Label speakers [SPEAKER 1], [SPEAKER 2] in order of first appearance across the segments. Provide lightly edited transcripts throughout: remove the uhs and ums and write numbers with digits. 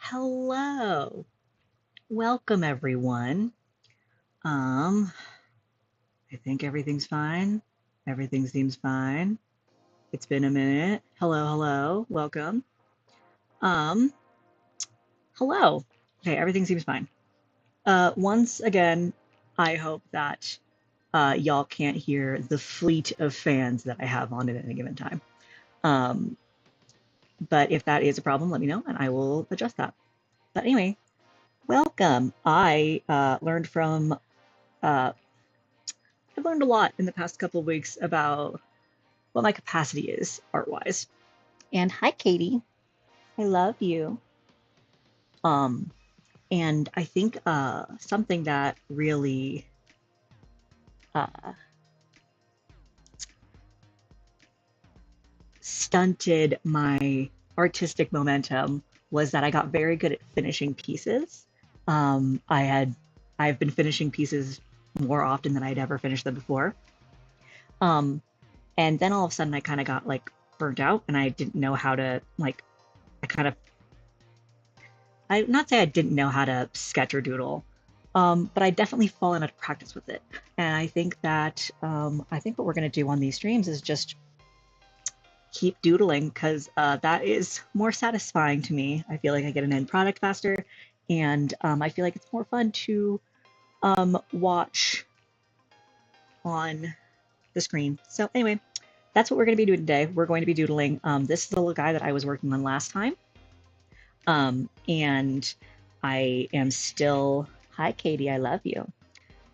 [SPEAKER 1] Hello. Welcome everyone. Um, I think everything's fine. Everything seems fine. It's been a minute. Hello, hello. Welcome. Um, hello. Okay, everything seems fine. Once again, I hope that y'all can't hear the fleet of fans that I have on at any given time. Um, but if that is a problem, let me know and I will adjust that. But anyway, welcome. I learned from uh, I've learned a lot in the past couple of weeks about what my capacity is art-wise. And hi, Katie. I love you. Um, and I think something that really uh, stunted my artistic momentum was that I got very good at finishing pieces. Um, I had I've been finishing pieces more often than I'd ever finished them before. Um, and then all of a sudden I kind of got like burnt out and I didn't know how to like I kind of I not say I didn't know how to sketch or doodle, But I definitely fallen out of practice with it. And I think that I think what we're going to do on these streams is just keep doodling because that is more satisfying to me. I feel like I get an end product faster, and I feel like it's more fun to watch on the screen. So anyway, that's what we're going to be doing today. We're going to be doodling. This is the little guy that I was working on last time. And I am still, hi Katie, I love you.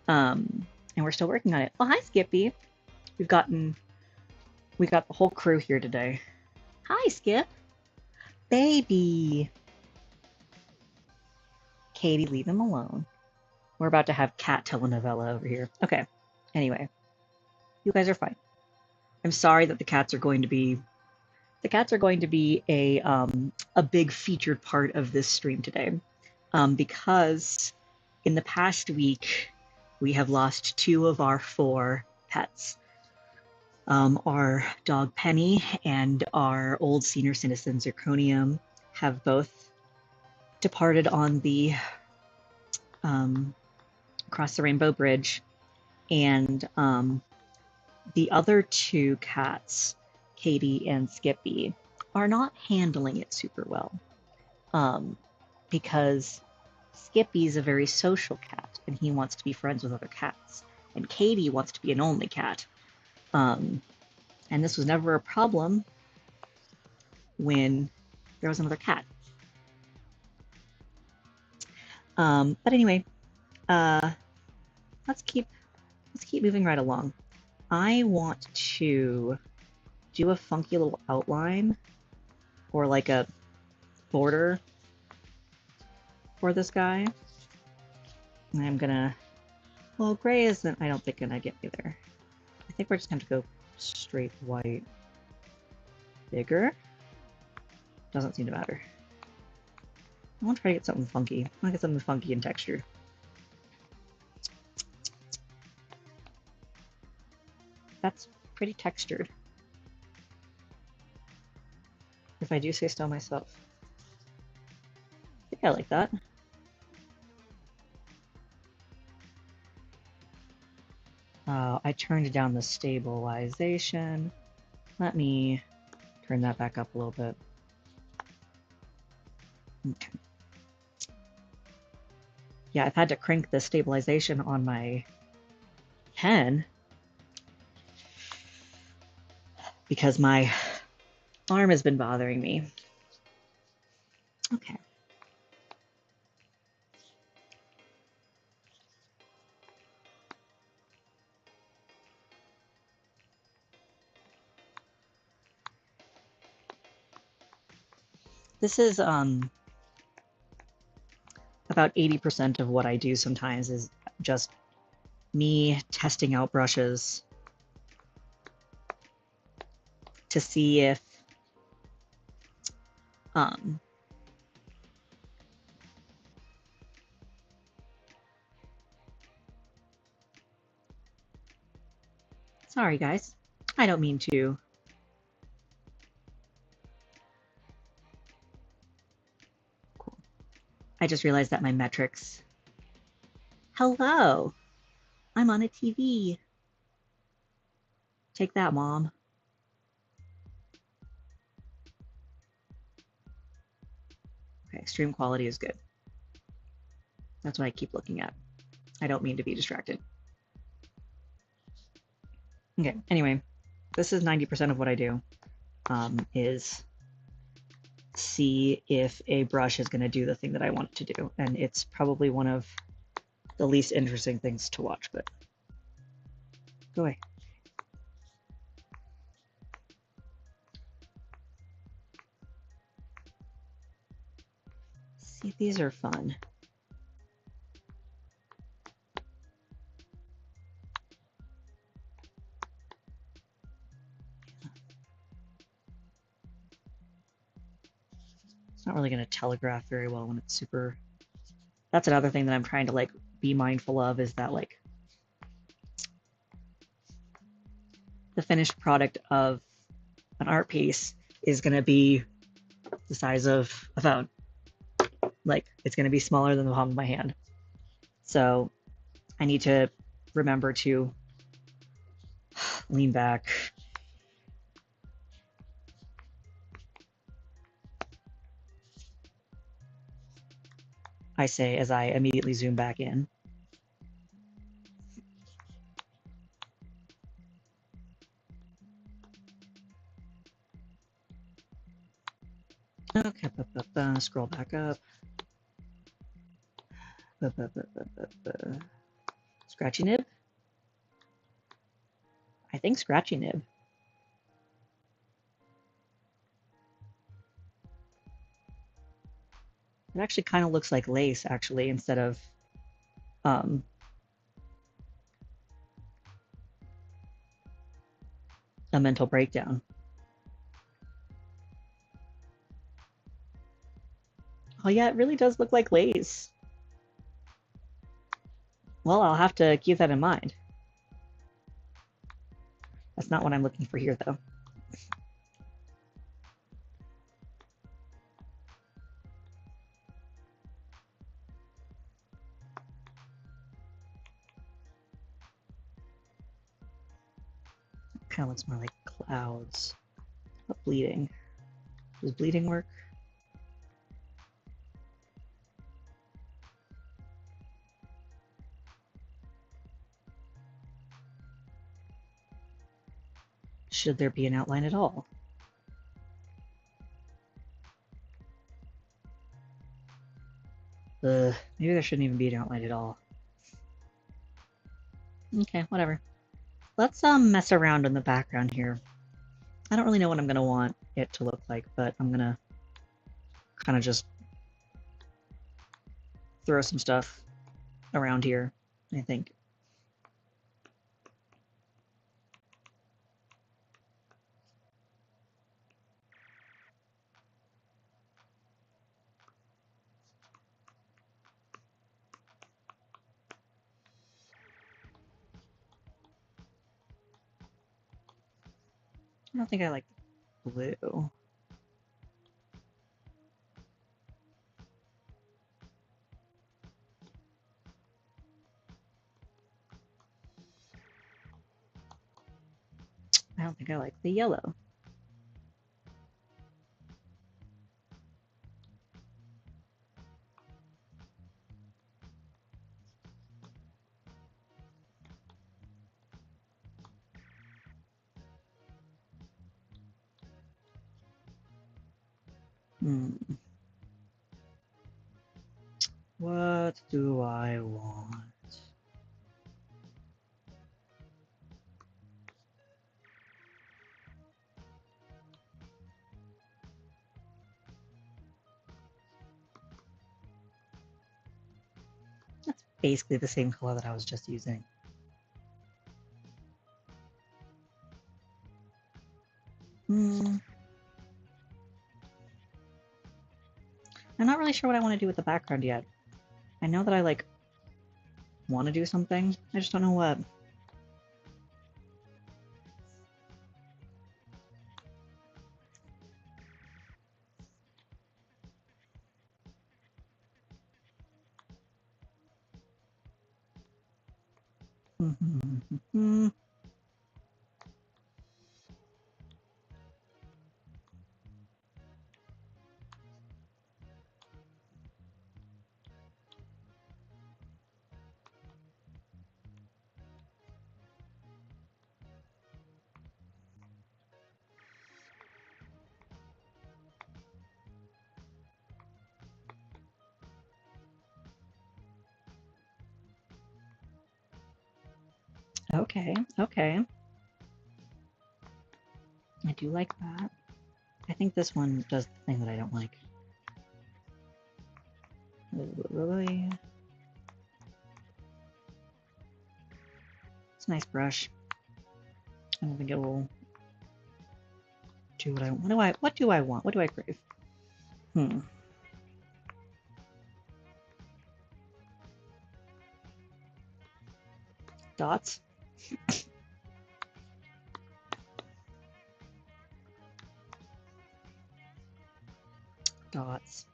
[SPEAKER 1] And we're still working on it. Oh, hi Skippy. We got the whole crew here today. Hi Skip. Baby. Katie, leave him alone. We're about to have cat telenovela over here. Okay. Anyway, you guys are fine. I'm sorry that the cats are going to be a big featured part of this stream today, because in the past week we have lost 2 of our 4 pets. Our dog Penny and our old senior citizen Zirconium have both departed on the across the Rainbow Bridge, and the other 2 cats, Katie and Skippy, are not handling it super well, because Skippy's a very social cat and he wants to be friends with other cats, and Katie wants to be an only cat. And this was never a problem when there was another cat. But anyway, let's keep moving right along. I want to do a funky little outline or like a border for this guy. And I'm gonna, well, gray isn't, I don't think, gonna get me there. I think we're just gonna have to go straight white. Bigger? Doesn't seem to matter. I want to try to get something funky. I want to get something funky in texture. That's pretty textured, if I do say so myself. I think I like that. I turned down the stabilization. Let me turn that back up a little bit. Okay. Yeah, I've had to crank the stabilization on my pen because my arm has been bothering me. Okay. This is about 80% of what I do sometimes is just me testing out brushes to see if sorry guys, I don't mean to. Cool. I just realized that my metrics. Hello, I'm on a TV. Take that, Mom. Okay, stream quality is good. That's what I keep looking at. I don't mean to be distracted. Okay, anyway, this is 90% of what I do, is see if a brush is going to do the thing that I want it to do. And it's probably one of the least interesting things to watch, but go away. See, these are fun. It's not really going to telegraph very well when it's super. That's another thing that I'm trying to like be mindful of, is that like the finished product of an art piece is going to be the size of a phone. Like, it's going to be smaller than the palm of my hand. So I need to remember to lean back. I say as I immediately zoom back in. Okay, scroll back up. Scratchy nib? I think scratchy nib. It actually kind of looks like lace, actually, instead of a mental breakdown. Oh yeah, it really does look like lace. Well, I'll have to keep that in mind. That's not what I'm looking for here, though. Kind of looks more like clouds. What bleeding? Does bleeding work? Should there be an outline at all? Maybe there shouldn't even be an outline at all. Okay, whatever. Let's mess around in the background here. I don't really know what I'm gonna want it to look like, but I'm gonna kind of just throw some stuff around here, I think. I don't think I like blue. I don't think I like the yellow. What do I want? That's basically the same color that I was just using. I'm not really sure what I want to do with the background yet. I know that I want to do something. I just don't know what. Okay, okay. I do like that. I think this one does the thing that I don't like. It's a nice brush. I don't think it will do what I want. What do I want? What do I crave? Dots? Dots.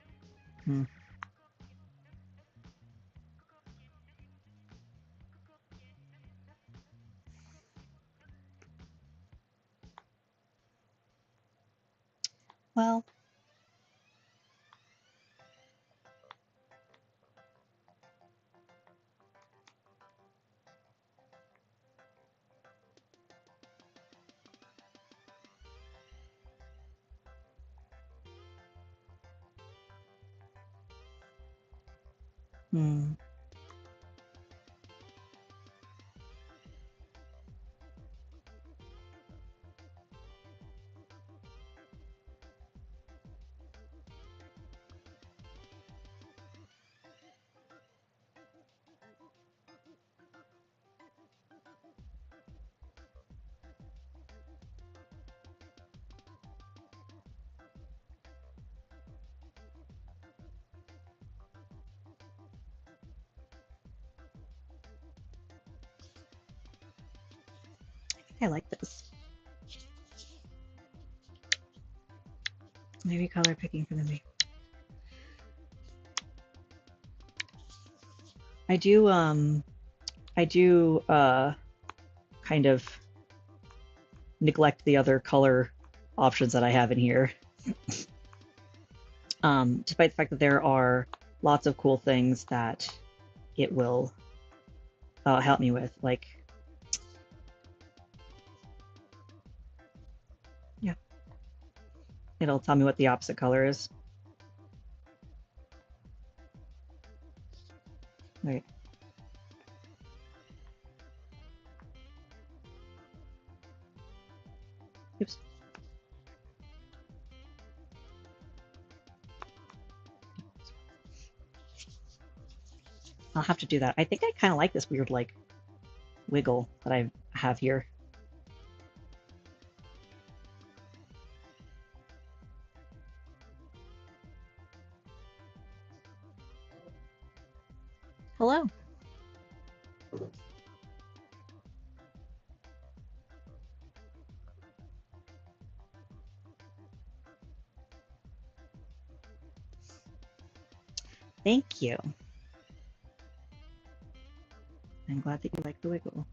[SPEAKER 1] Hmm. I like this. Maybe color picking for me. I do kind of neglect the other color options that I have in here. Despite the fact that there are lots of cool things that it will help me with, like, yeah, it'll tell me what the opposite color is. Right. Oops. I'll have to do that. I think I kind of like this weird, like, wiggle that I have here. Hello. Thank you. I'm glad that you like the wiggle.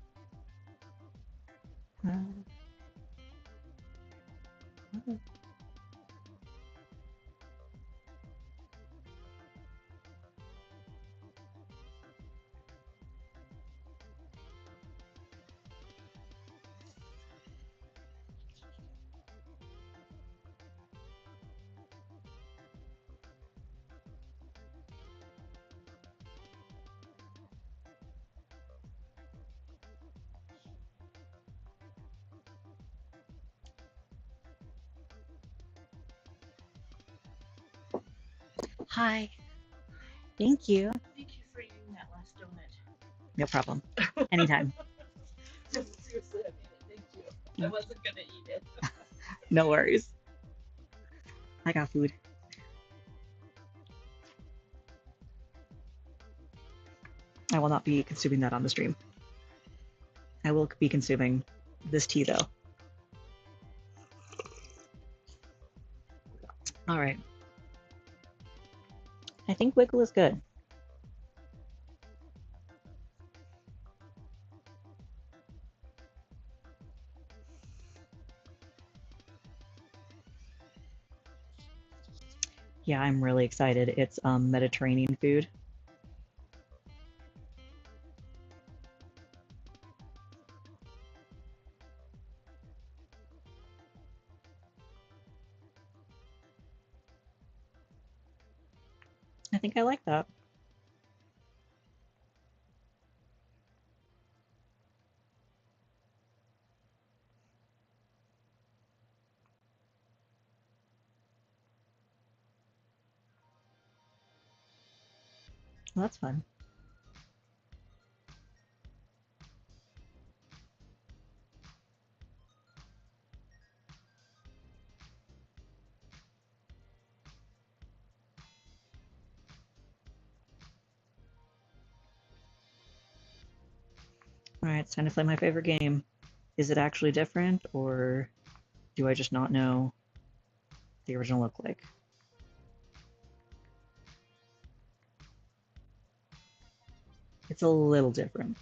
[SPEAKER 1] Hi. Thank you.
[SPEAKER 2] Thank you for eating that last donut.
[SPEAKER 1] No problem. Anytime.
[SPEAKER 2] Seriously, I made it. Thank you. I wasn't gonna eat it.
[SPEAKER 1] No worries. I got food. I will not be consuming that on the stream. I will be consuming this tea, though. All right. I think wiggle is good. Yeah, I'm really excited. It's Mediterranean food. I think I like that. Well, that's fun. All right, it's time to play my favorite game. Is it actually different, or do I just not know what the original look like? It's a little different.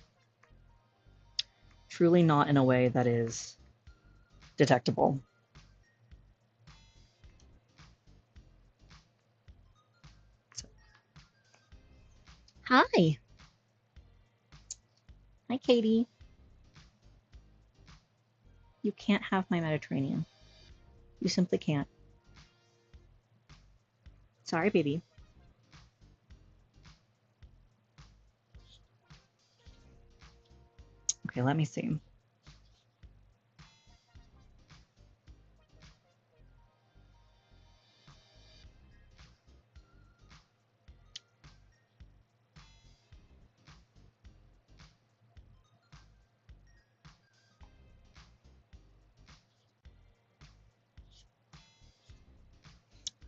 [SPEAKER 1] Truly not in a way that is detectable. So. Hi. Hi, Katie. You can't have my Mediterranean. You simply can't. Sorry, baby. Okay, let me see.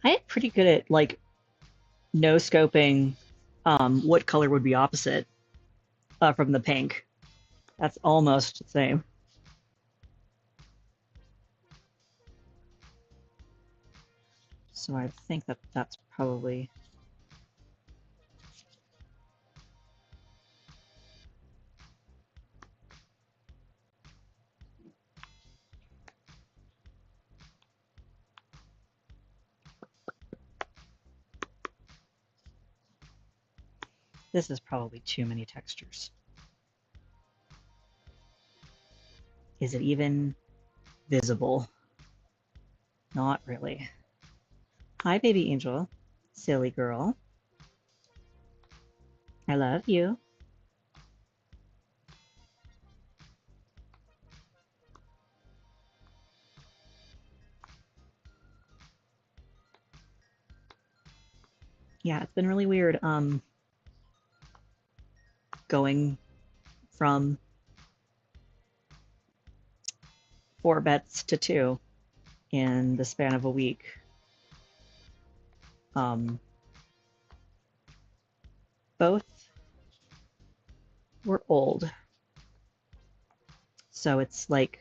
[SPEAKER 1] I am pretty good at like no scoping what color would be opposite from the pink. That's almost the same. So I think that that's probably... This is probably too many textures. Is it even visible? Not really. Hi, baby angel. Silly girl. I love you. Yeah, it's been really weird going from 4 bets to 2 in the span of a week. Both were old. So it's like,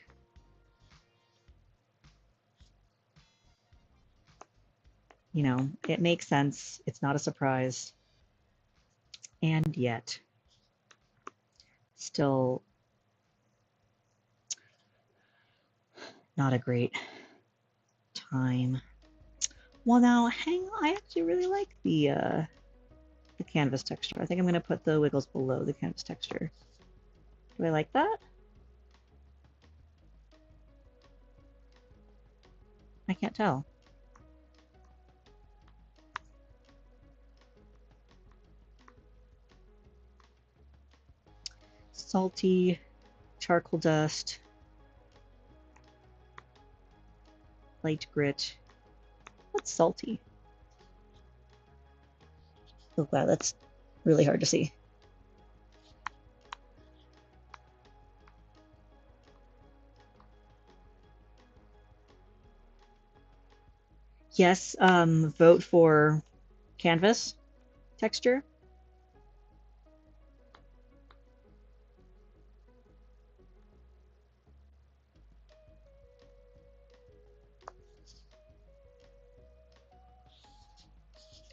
[SPEAKER 1] you know, it makes sense. It's not a surprise. And yet, still not a great time. Well, now, hang on. I actually really like the canvas texture. I think I'm going to put the wiggles below the canvas texture. Do I like that? I can't tell. Salty, charcoal dust, light grit. What's salty? Oh wow, that's really hard to see. Yes, vote for canvas texture.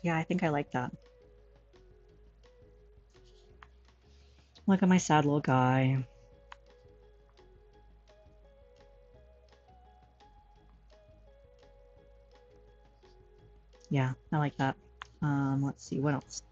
[SPEAKER 1] Yeah, I think I like that. Look at my sad little guy. Yeah, I like that. Let's see, what else?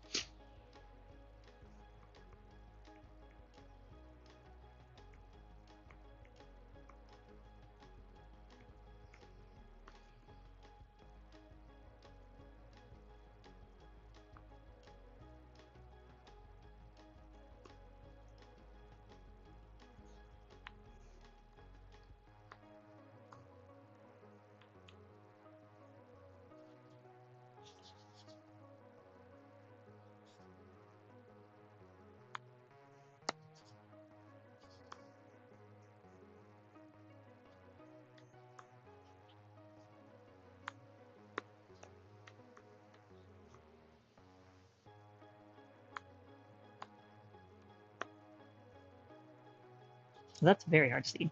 [SPEAKER 1] That's very hard to see.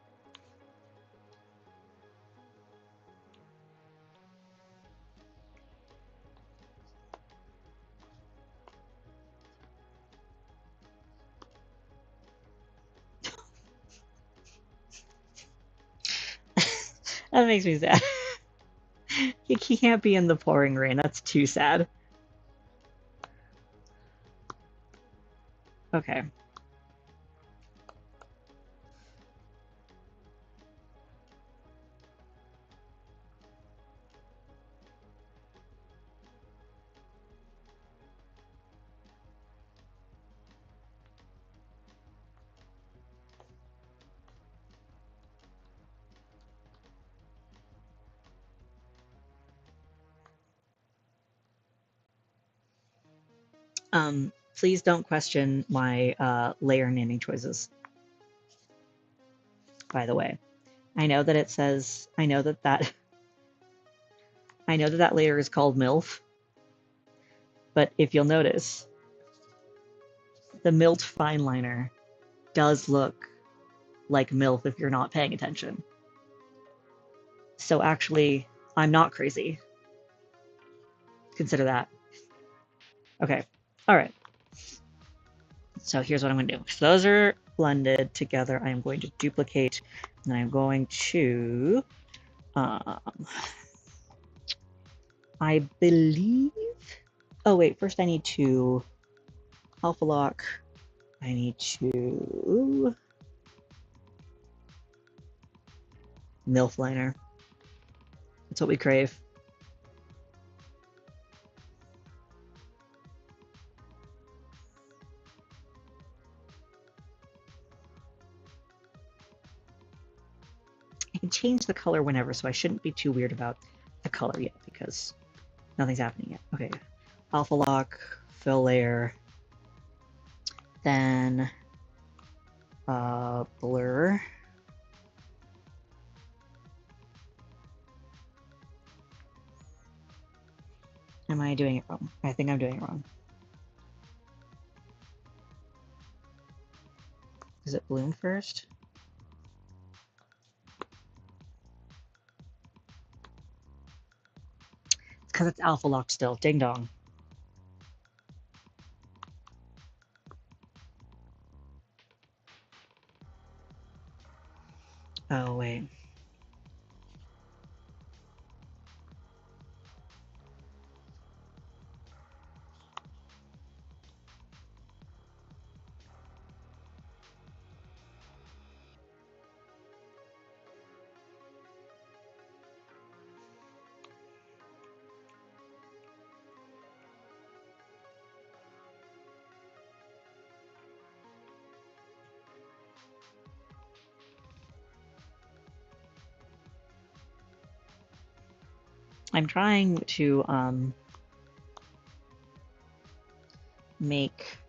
[SPEAKER 1] That makes me sad. He can't be in the pouring rain. That's too sad. Okay. Please don't question my layer naming choices, by the way. I know that it says, I know that that layer is called MILF, but if you'll notice, the MILF fine liner does look like MILF if you're not paying attention. So actually, I'm not crazy. Consider that. Okay. All right. So here's what I'm going to do. So those are blended together. I am going to duplicate, and I'm going to, I believe, oh wait, first I need to alpha lock. I need to MILF liner. That's what we crave. I can change the color whenever, so I shouldn't be too weird about the color yet because nothing's happening yet. Okay, alpha lock, fill layer, then blur. Am I doing it wrong? I think I'm doing it wrong. Is it bloom first? It's because it's alpha locked still. Ding dong. Oh, wait. I'm trying to make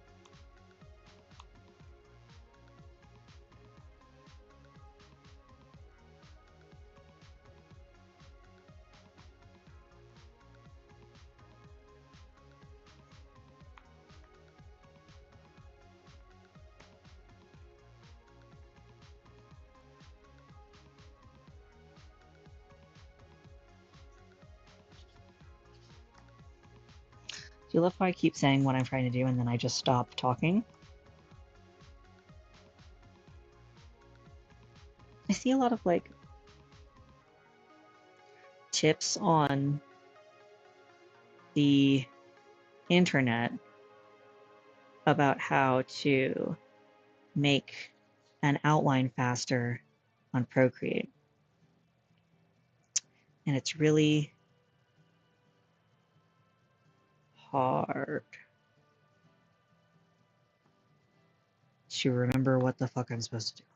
[SPEAKER 1] Do you love how I keep saying what I'm trying to do and then I just stop talking? I see a lot of like tips on the internet about how to make an outline faster on Procreate. And it's really hard to remember what the fuck I'm supposed to do.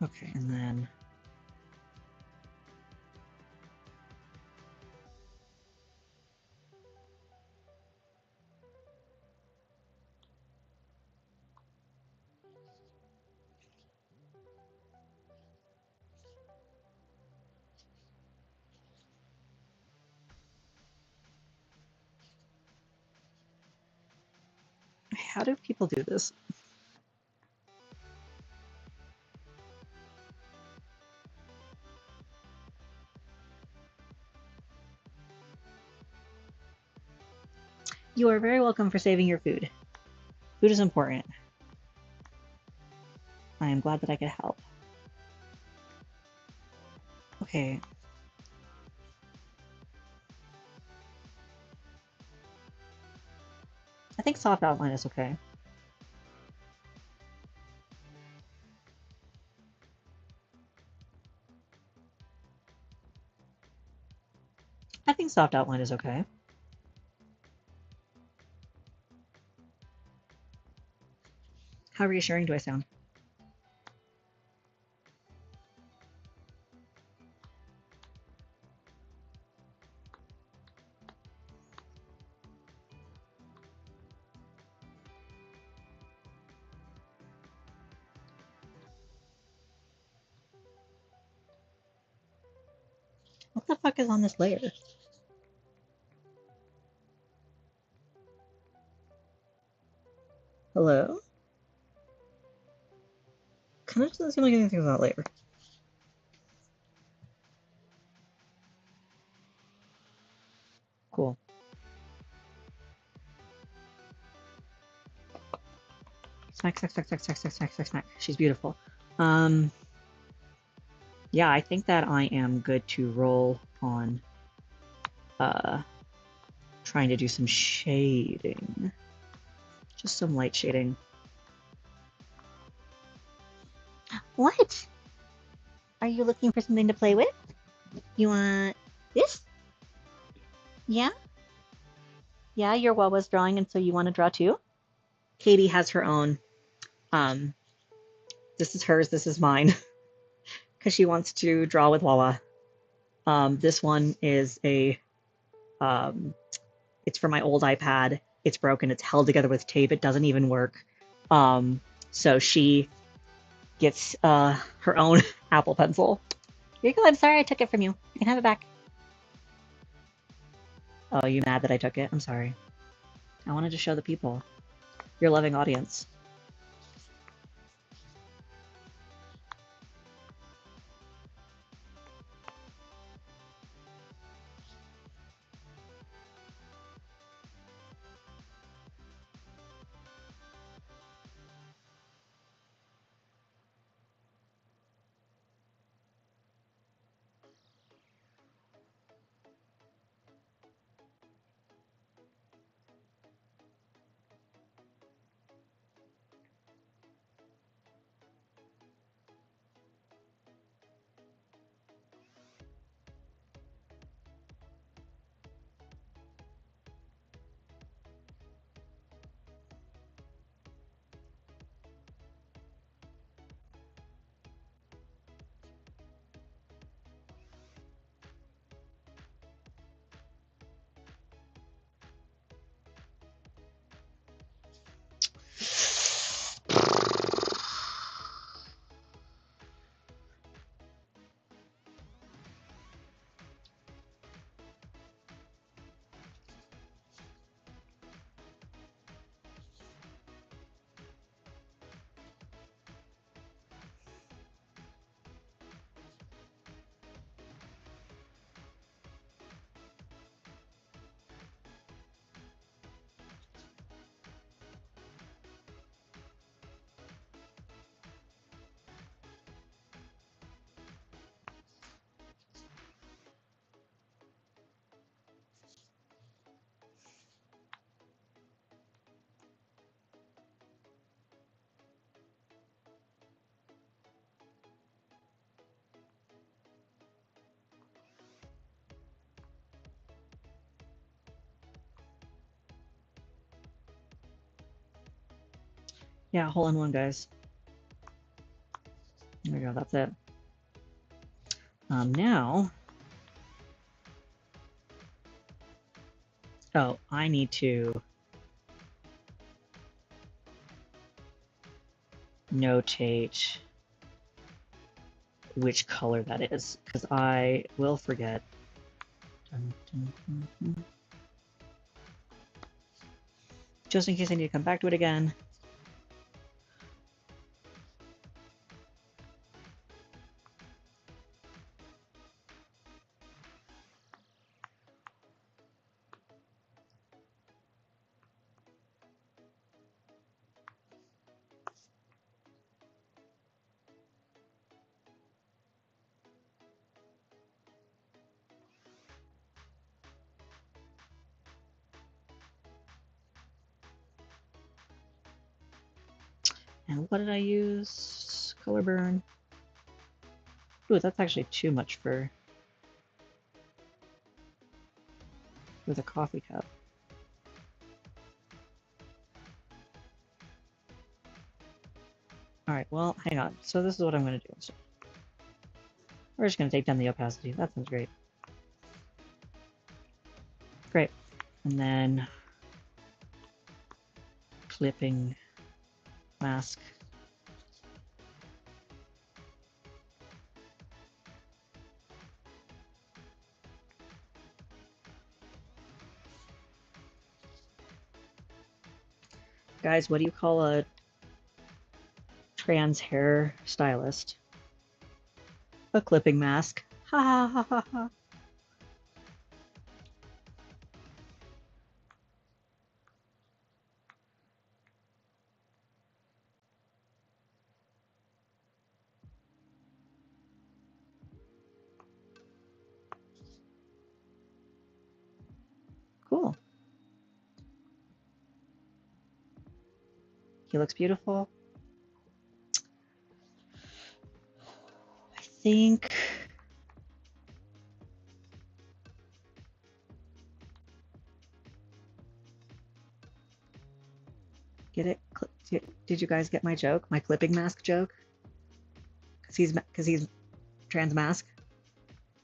[SPEAKER 1] Okay, and then how do people do this? You are very welcome for saving your food. Food is important. I am glad that I could help. Okay. I think soft outline is okay. I think soft outline is okay. How reassuring do I sound? What the fuck is on this layer? Hello? Kind of doesn't seem like anything's on that layer. Cool. Smack, smack, smack, smack, smack, smack, smack, smack, smack. She's beautiful. Yeah, I think that I am good to roll on trying to do some shading. Just some light shading. What? Are you looking for something to play with? You want this? Yeah? Yeah, your Wawa's drawing, and so you want to draw too? Katie has her own. This is hers, this is mine. Because she wants to draw with Wawa. This one is a, it's for my old iPad. It's broken, it's held together with tape, it doesn't even work. So she gets her own Apple Pencil. Here you go, I'm sorry I took it from you. You can have it back. Oh, you mad that I took it? I'm sorry. I wanted to show the people. Your loving audience. Yeah, hole in one, guys. There we go, that's it. Now, oh, I need to notate which color that is, because I will forget. Dun, dun, dun, dun. Just in case I need to come back to it again. And what did I use? Color burn. Ooh, that's actually too much for the coffee cup. Alright, well, hang on. So this is what I'm going to do. So we're just going to take down the opacity. That sounds great. Great. And then clipping mask. Guys, what do you call a trans hair stylist? A clipping mask. Ha ha ha ha ha. Cool. He looks beautiful. I think get it? Did you guys get my joke? My clipping mask joke? Because he's trans mask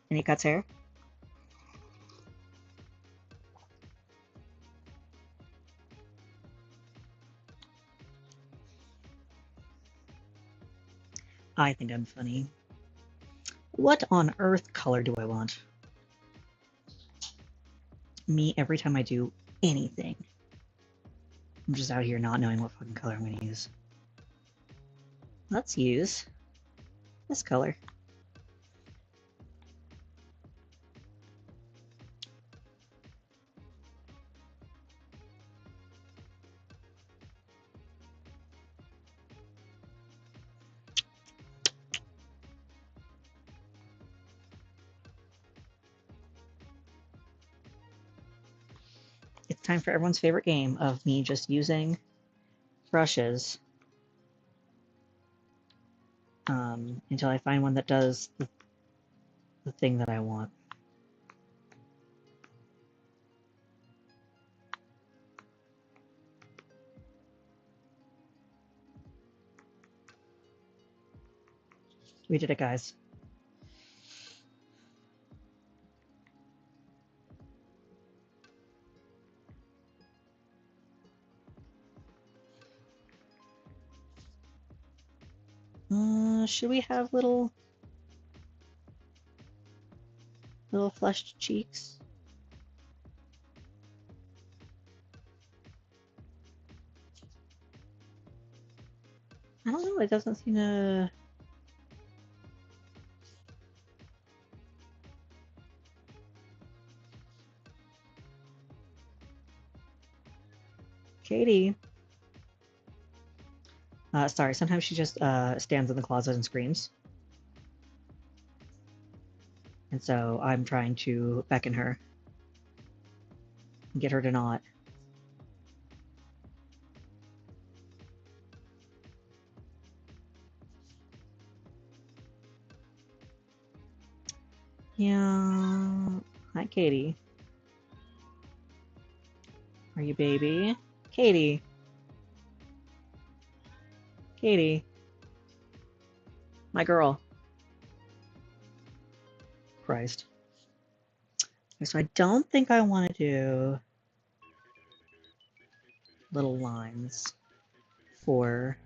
[SPEAKER 1] and he cuts hair. I think I'm funny. What on earth color do I want? Me every time I do anything. I'm just out here not knowing what fucking color I'm going to use. Let's use this color. It's time for everyone's favorite game of me just using brushes until I find one that does the thing that I want. We did it, guys. Should we have little flushed cheeks? I don't know, it doesn't seem to... Katie. Sorry, sometimes she just stands in the closet and screams. And so I'm trying to beckon her and get her to not. Yeah. Hi, Katie. Are you baby? Katie. Katie. My girl. Christ. So I don't think I want to do little lines for...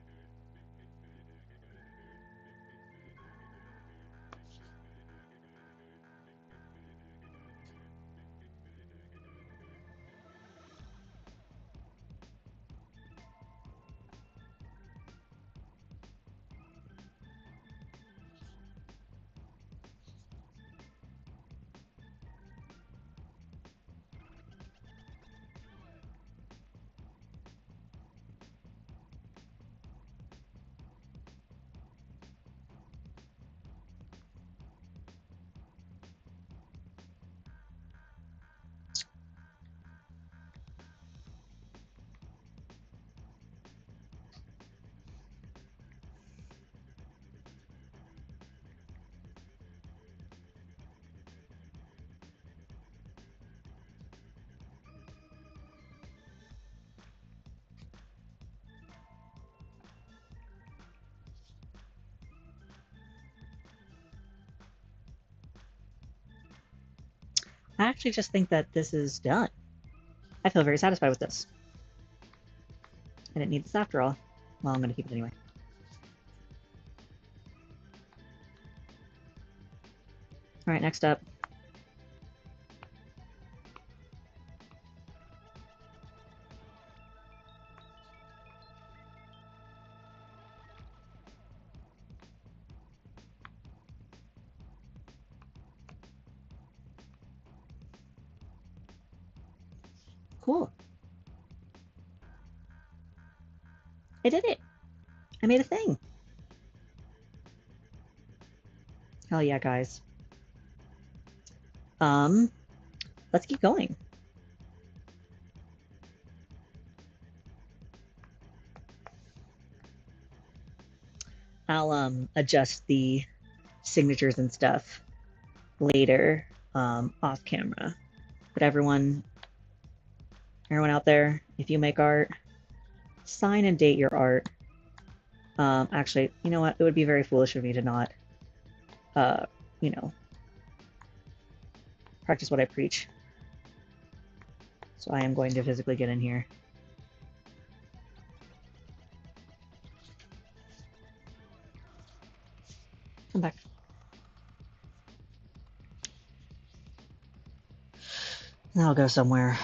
[SPEAKER 1] I actually just think that this is done. I feel very satisfied with this. I didn't need this after all. Well, I'm going to keep it anyway. All right, next up. Cool. I did it. I made a thing. Hell yeah, guys. Um, let's keep going. I'll adjust the signatures and stuff later off camera. But everyone out there, if you make art, sign and date your art. Actually, you know what? It would be very foolish of me to not, uh, you know, practice what I preach. So I am going to physically get in here. Come back. And I'll go somewhere.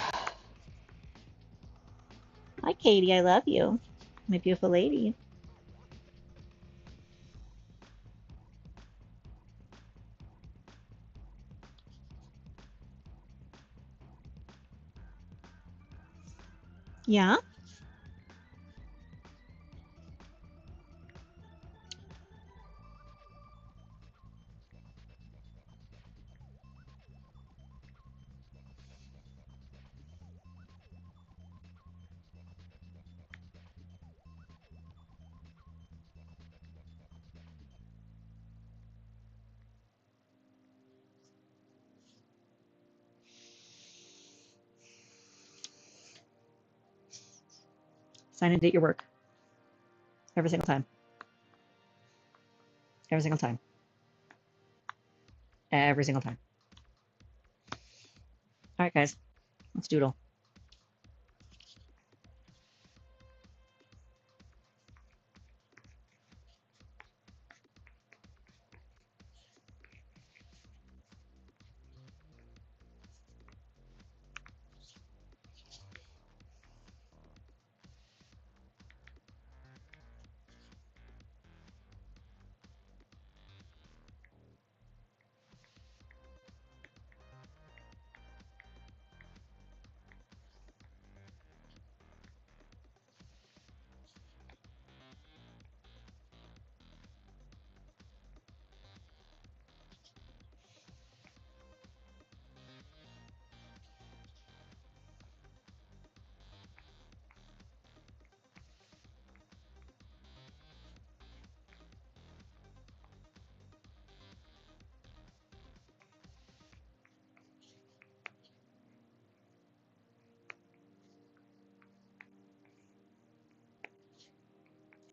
[SPEAKER 1] Hi, Katie. I love you. My beautiful lady. Yeah? Sign and date your work. Every single time. Every single time. Every single time. All right, guys. Let's doodle.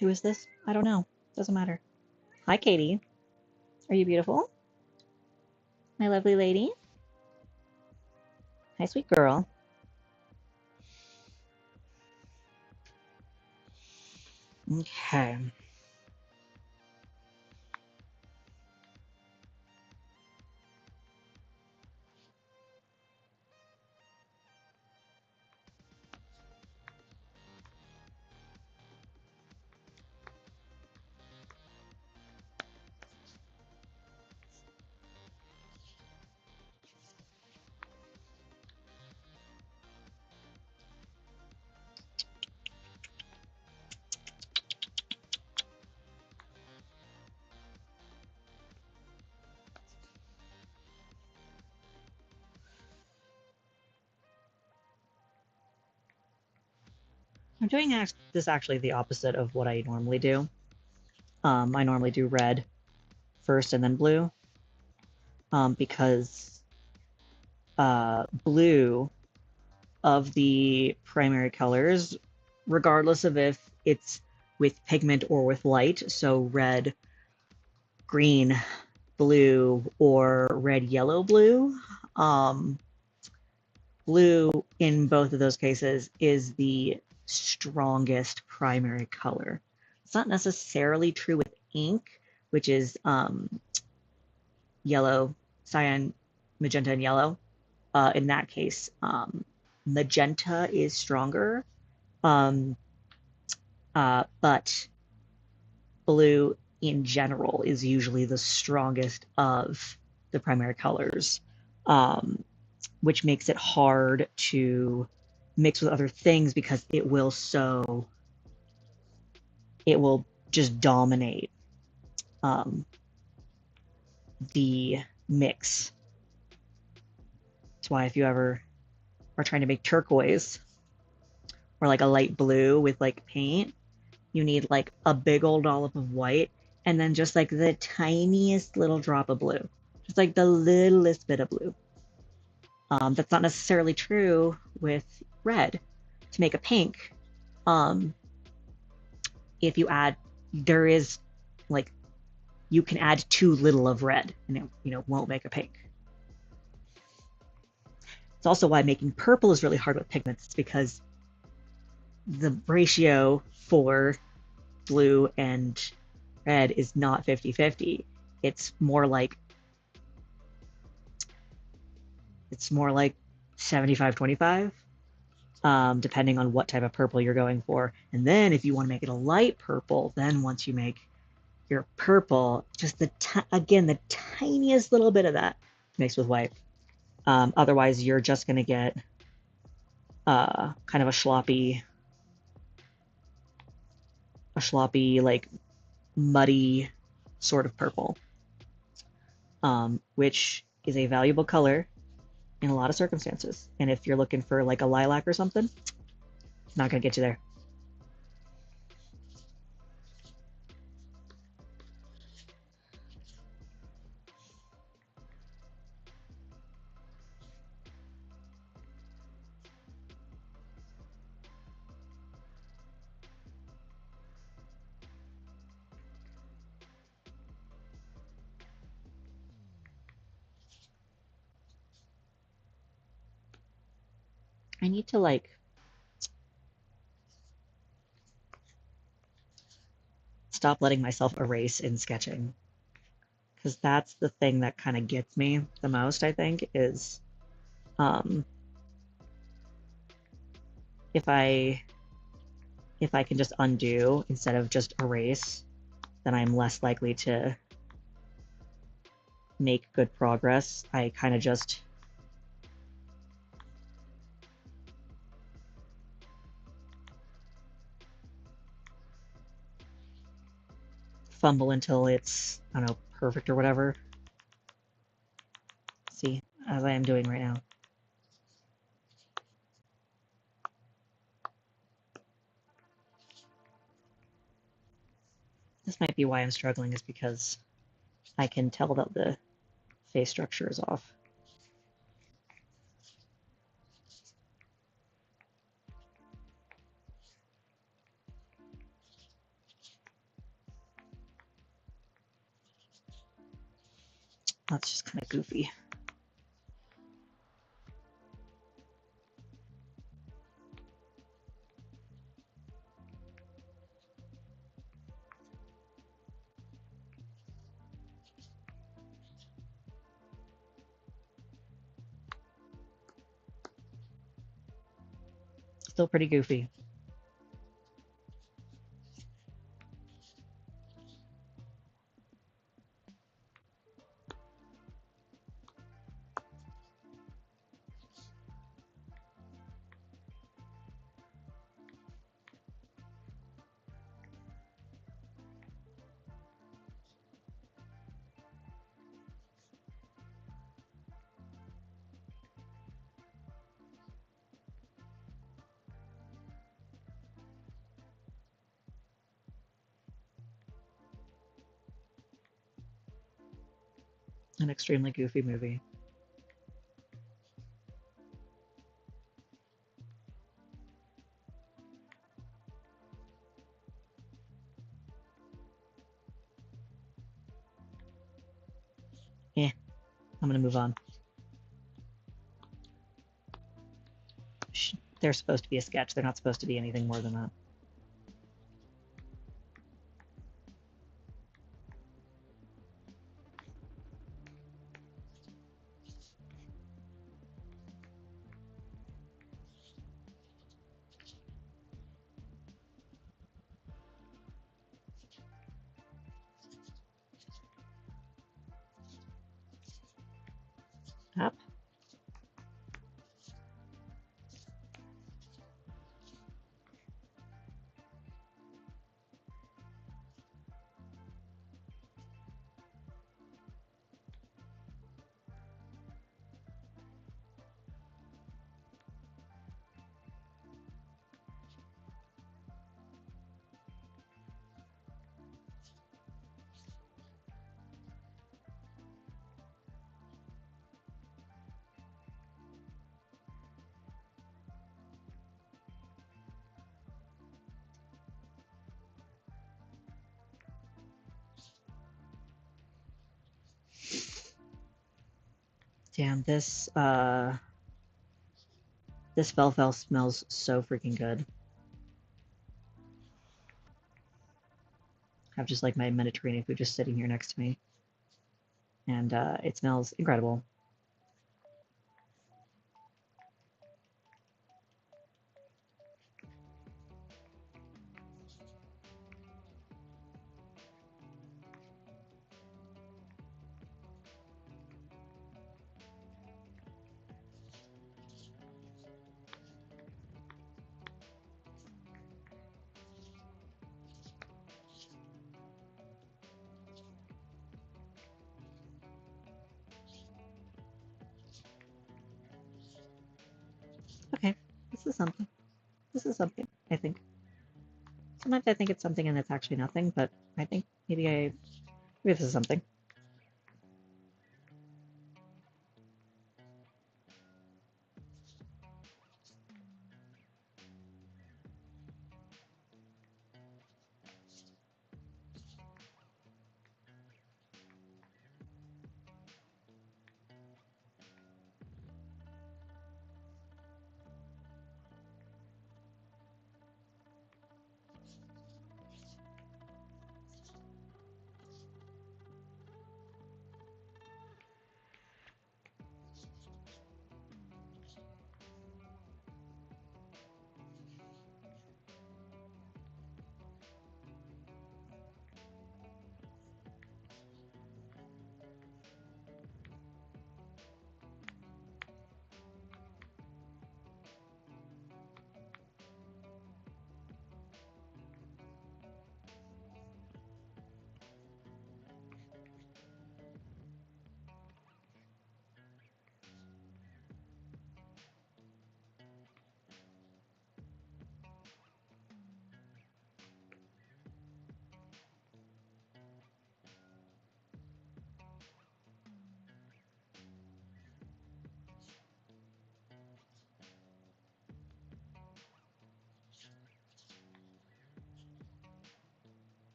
[SPEAKER 1] Who is this? I don't know. Doesn't matter. Hi, Katie. Are you beautiful? My lovely lady. Hi, sweet girl. Okay. I'm doing this actually the opposite of what I normally do. I normally do red first and then blue, because blue of the primary colors, regardless of if it's with pigment or with light, so red, green, blue, or red, yellow, blue, Blue in both of those cases is the strongest primary color. It's not necessarily true with ink, which is yellow, cyan, magenta, and yellow. In that case, magenta is stronger, um, but blue in general is usually the strongest of the primary colors, which makes it hard to mix with other things because it will just dominate um, the mix. That's why if you ever are trying to make turquoise or like a light blue with like paint, you need like a big old dollop of white and then just like the tiniest little drop of blue, just like the littlest bit of blue. That's not necessarily true with red. To make a pink, um, if you add, there is like you can add too little of red and it won't make a pink. It's also why making purple is really hard with pigments. It's because the ratio for blue and red is not 50-50. It's more like 75-25, depending on what type of purple you're going for. And then if you want to make it a light purple, then once you make your purple, just again the tiniest little bit of that mixed with white. Otherwise, you're just going to get kind of a sloppy, like muddy sort of purple, which is a valuable color in a lot of circumstances. And if you're looking for like a lilac or something, not going to get you there. I need to like stop letting myself erase in sketching, because that's the thing that kind of gets me the most, I think, is um, if I can just undo instead of just erase, then I'm less likely to make good progress. I kind of just fumble until it's, I don't know, perfect or whatever. See, as I am doing right now. This might be why I'm struggling, is because I can tell that the face structure is off. That's just kind of goofy. Still pretty goofy. An extremely goofy movie. Eh, I'm gonna move on. they're supposed to be a sketch. They're not supposed to be anything more than that. Up. Damn, this Felfel smells so freaking good. I have just like my Mediterranean food just sitting here next to me. And it smells incredible. Okay, this is something. This is something, I think. Sometimes I think it's something and it's actually nothing, but I think maybe this is something.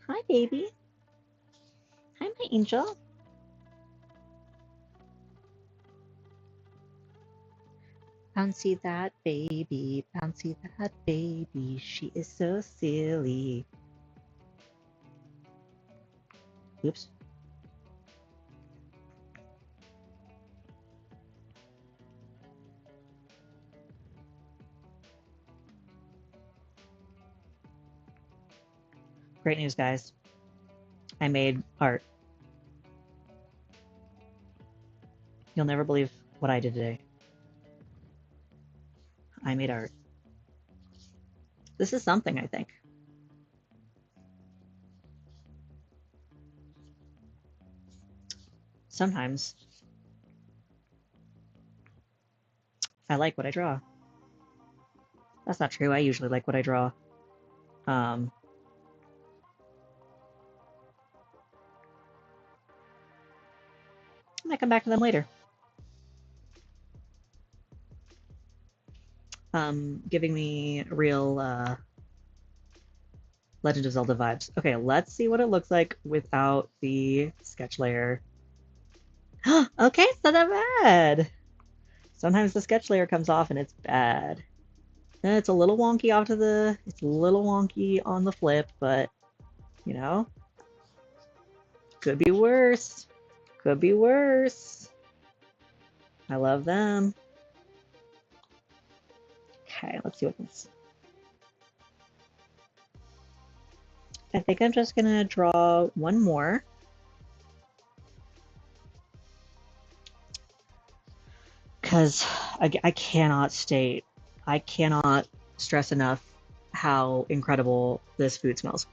[SPEAKER 1] Hi, baby. Hi, my angel. Bouncy that baby, bouncy that baby. She is so silly. Oops. Great news, guys. I made art. You'll never believe what I did today. I made art. This is something, I think. Sometimes I like what I draw. That's not true. I usually like what I draw. I might come back to them later. Giving me real Legend of Zelda vibes. Okay, let's see what it looks like without the sketch layer. Okay, it's not that bad. Sometimes the sketch layer comes off and it's bad. It's a little wonky it's a little wonky on the flip, but you know, could be worse. Could be worse. I love them. Okay, let's see what this. I think I'm just gonna draw one more. Because I cannot I cannot stress enough how incredible this food smells.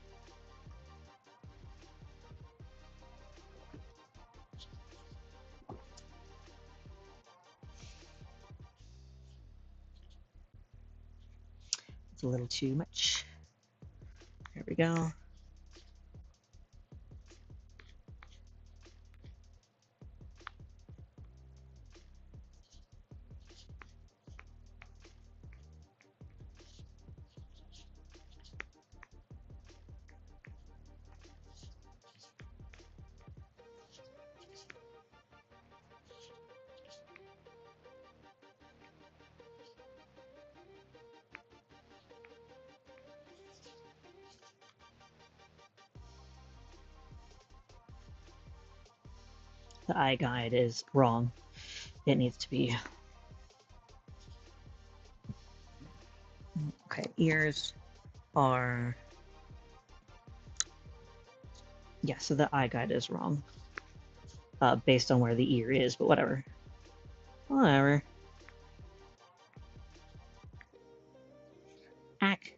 [SPEAKER 1] It's a little too much. There we go. The eye guide is wrong. It needs to be. Okay, ears are. Yeah, so the eye guide is wrong. Based on where the ear is, but whatever. Whatever. Ack.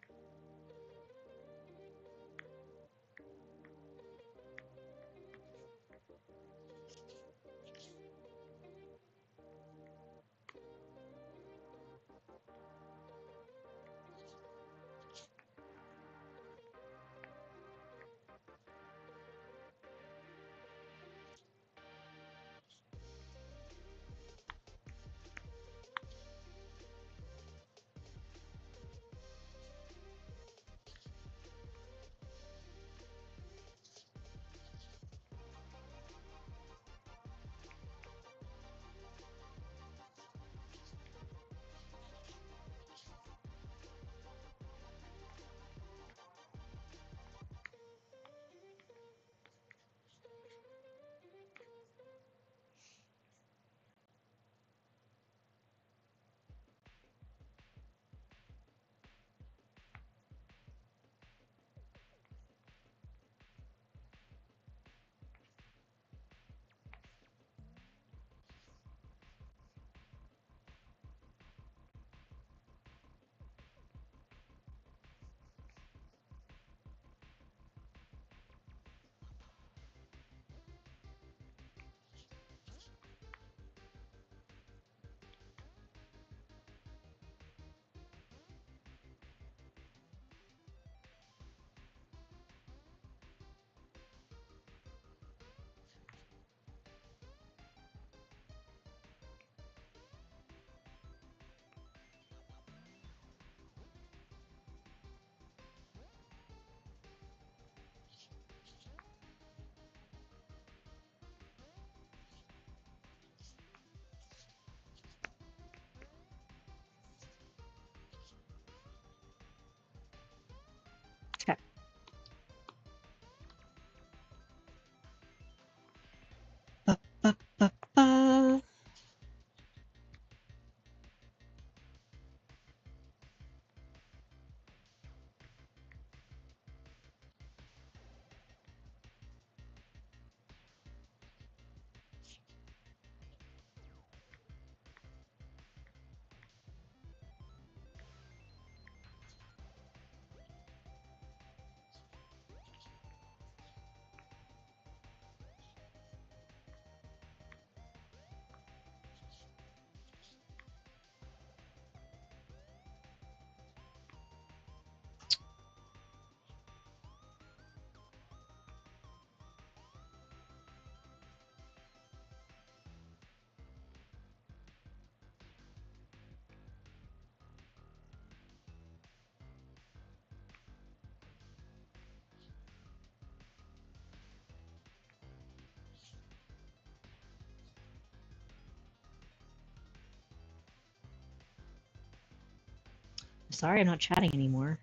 [SPEAKER 1] sorry I'm not chatting anymore.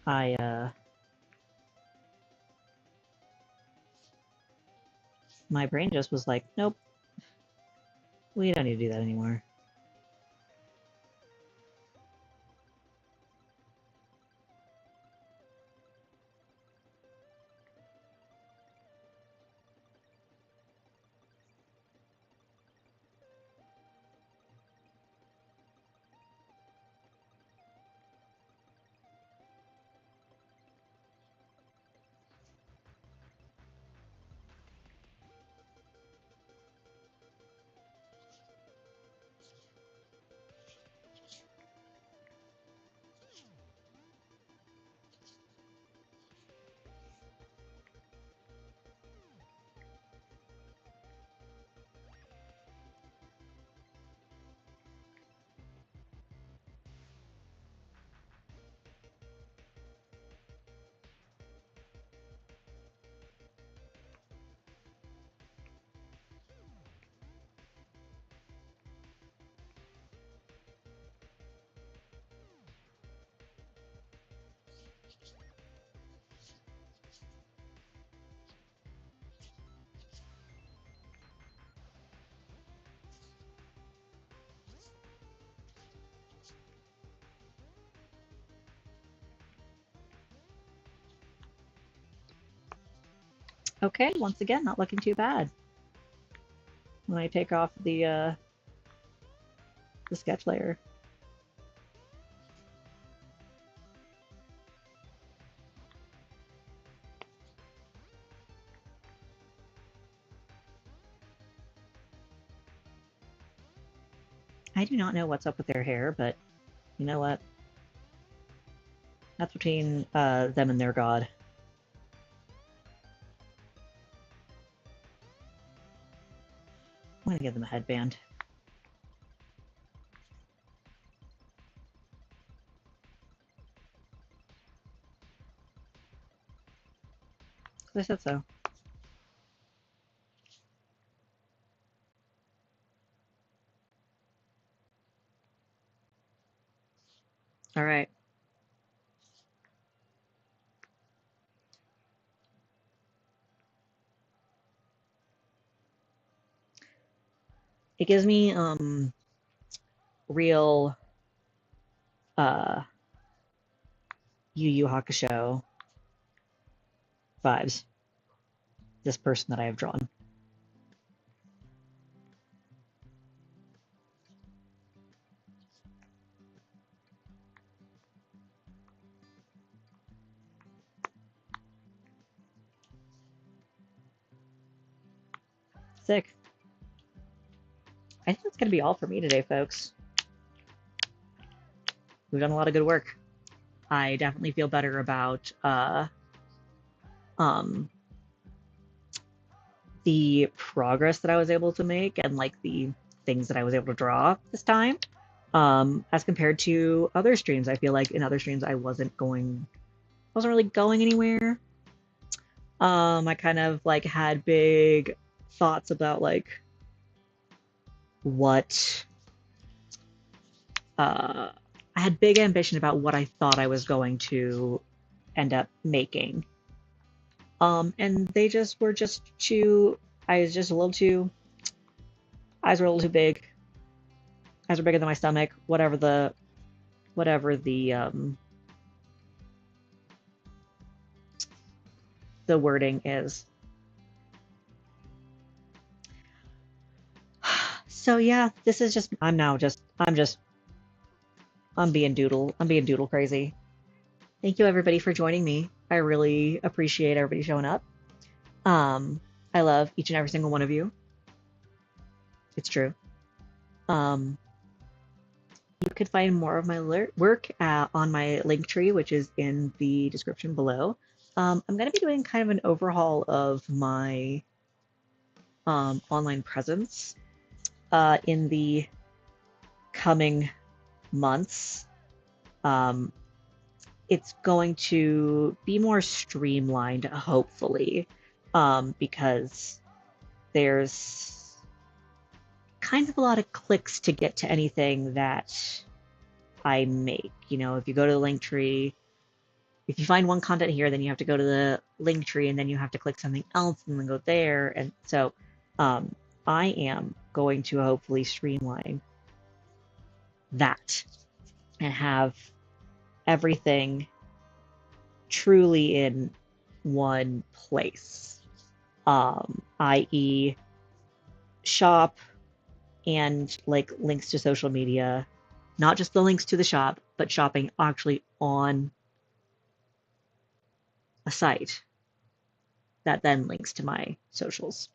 [SPEAKER 1] My brain just was like, nope, we don't need to do that anymore. Okay, once again, not looking too bad. When I take off the sketch layer. I do not know what's up with their hair, but you know what? That's between them and their god. I'm gonna give them a headband. I said so. All right. It gives me real Yu Yu Hakusho vibes. This person that I have drawn. Sick. I think that's gonna be all for me today, folks. We've done a lot of good work. I definitely feel better about the progress that I was able to make and like the things that I was able to draw this time. As compared to other streams, I feel like in other streams I wasn't really going anywhere. I kind of like had big thoughts about like what I had big ambition about what I thought I was going to end up making. And they just were just too, I was just a little too, eyes were a little too big. Eyes were bigger than my stomach, whatever the wording is. So yeah, this is just, I'm being doodle crazy. Thank you everybody for joining me. I really appreciate everybody showing up. I love each and every single one of you. It's true. You could find more of my work on my link tree, which is in the description below. I'm going to be doing kind of an overhaul of my online presence in the coming months. It's going to be more streamlined, hopefully, because there's kind of a lot of clicks to get to anything that I make. If you go to the link tree, if you find one content here, then you have to go to the link tree and then you have to click something else and then go there. And so um, I am going to hopefully streamline that and have everything truly in one place, i.e., shop and like links to social media, not just the links to the shop, but shopping actually on a site that then links to my socials.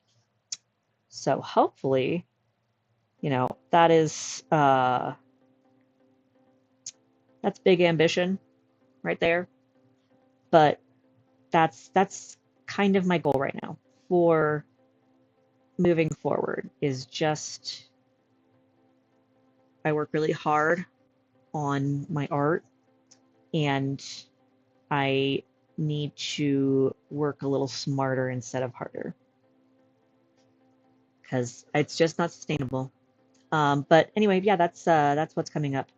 [SPEAKER 1] So hopefully, that is that's big ambition right there. But that's kind of my goal right now for moving forward is just I work really hard on my art and I need to work a little smarter instead of harder because it's just not sustainable. But anyway, yeah, that's what's coming up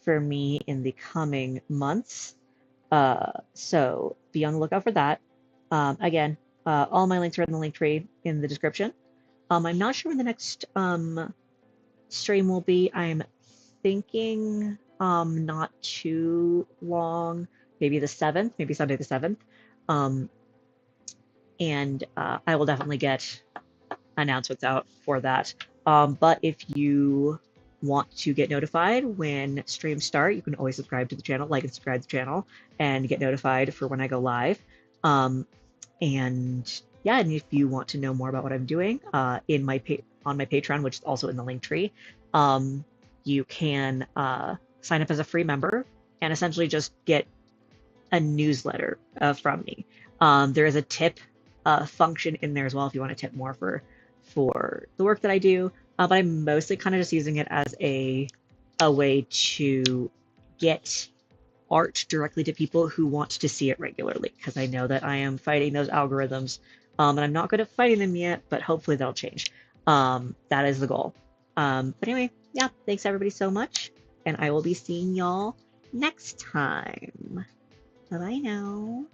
[SPEAKER 1] for me in the coming months. So be on the lookout for that. Again, all my links are in the link tree in the description. I'm not sure when the next stream will be. I'm thinking not too long, maybe the 7th, maybe Sunday the 7th. And I will definitely get announcements out for that. But if you want to get notified when streams start, you can always subscribe to the channel, like and subscribe to the channel, and get notified for when I go live. And yeah, and if you want to know more about what I'm doing in my on my Patreon, which is also in the link tree, you can sign up as a free member and essentially just get a newsletter from me. There is a tip function in there as well if you want to tip more for the work that I do. But I'm mostly kind of just using it as a way to get art directly to people who want to see it regularly because I know that I am fighting those algorithms, and I'm not good at fighting them yet, but hopefully they'll change. That is the goal. But anyway, yeah, thanks everybody so much, and I will be seeing y'all next time. Bye bye now.